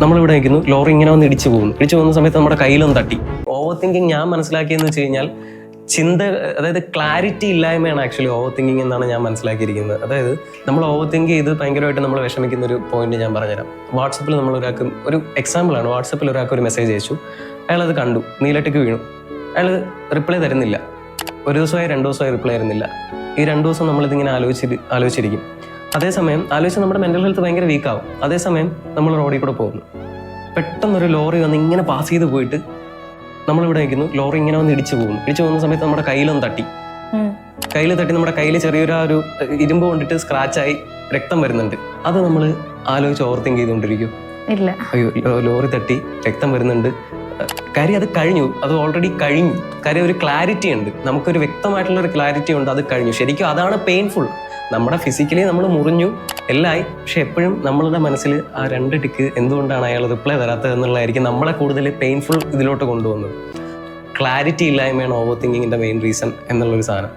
നമ്മളിവിടെ നിൽക്കുന്നു, ലോറി ഇങ്ങനെ വന്ന് ഇടിച്ചു പോകുന്ന സമയത്ത് നമ്മുടെ കയ്യിലൊന്ന് തട്ടി. ഓവർ തിങ്കിങ് ഞാൻ മനസ്സിലാക്കിയെന്ന് വെച്ച് കഴിഞ്ഞാൽ അതായത് ക്ലാരിറ്റി ഇല്ലായ്മയാണ് ആക്ച്വലി ഓവർ തിങ്കിങ് എന്നാണ് ഞാൻ മനസ്സിലാക്കിയിരിക്കുന്നത്. അതായത് നമ്മൾ ഓവർ തിങ്ക് ചെയ്ത് ഭയങ്കരമായിട്ട് നമ്മൾ വിഷമിക്കുന്ന ഒരു പോയിന്റ് ഞാൻ പറഞ്ഞുതരാം. വാട്സപ്പിൽ നമ്മൾ ഒരാൾക്ക് ഒരു എക്സാമ്പിളാണ്, വാട്സപ്പിൽ ഒരാൾക്ക് ഒരു മെസ്സേജ് അയച്ചു, അയാളത് കണ്ടു, നീലട്ടിക്ക് വീണു, അയാൾ റിപ്ലൈ തരുന്നില്ല. ഒരു ദിവസമായി 2 ദിവസമായി റിപ്ലൈ തരുന്നില്ല. ഈ 2 ദിവസം നമ്മളിതിങ്ങനെ ആലോചിച്ചിരിക്കും. അതേസമയം ആലോചിച്ച് നമ്മുടെ മെന്റൽ ഹെൽത്ത് ഭയങ്കര വീക്കാവും. അതേസമയം നമ്മൾ റോഡിൽ കൂടെ പോകുന്നു, പെട്ടെന്നൊരു ലോറി വന്ന് ഇങ്ങനെ പാസ് ചെയ്ത് പോയിട്ട് നമ്മളിവിടെ നിൽക്കുന്നു, ലോറി ഇങ്ങനെ വന്ന് ഇടിച്ചു പോകുന്ന സമയത്ത് നമ്മുടെ കയ്യിലൊന്ന് തട്ടി. നമ്മുടെ കയ്യിൽ ചെറിയൊരു ഇരുമ്പ് കൊണ്ടിട്ട് സ്ക്രാച്ചായി രക്തം വരുന്നുണ്ട്. അത് നമ്മൾ ആലോചിച്ച് ഓവർ തിങ്ക് ചെയ്തുകൊണ്ടിരിക്കും. അയ്യോ ലോറി തട്ടി രക്തം വരുന്നുണ്ട്, കാര്യം അത് കഴിഞ്ഞു, അത് ഓൾറെഡി കഴിഞ്ഞു. കാര്യം ഒരു ക്ലാരിറ്റി ഉണ്ട്, നമുക്കൊരു വ്യക്തമായിട്ടുള്ള ഒരു ക്ലാരിറ്റി ഉണ്ട്, അത് കഴിഞ്ഞു. ശരിക്കും അതാണ് പെയിൻഫുൾ. നമ്മുടെ ഫിസിക്കലി നമ്മൾ മുറിഞ്ഞു എല്ലായി, പക്ഷെ എപ്പോഴും നമ്മളുടെ മനസ്സിൽ ആ 2 ടിക്ക് എന്തുകൊണ്ടാണ് അയാൾ റിപ്ലൈ തരാത്തത് എന്നുള്ളതായിരിക്കും നമ്മളെ കൂടുതൽ പെയിൻഫുൾ ഇതിലോട്ട് കൊണ്ടുപോകുന്നത്. ക്ലാരിറ്റി ഇല്ലായ്മയാണ് ഓവർ തിങ്കിങ്ങിന്റെ മെയിൻ റീസൺ എന്നുള്ളൊരു സാധനം.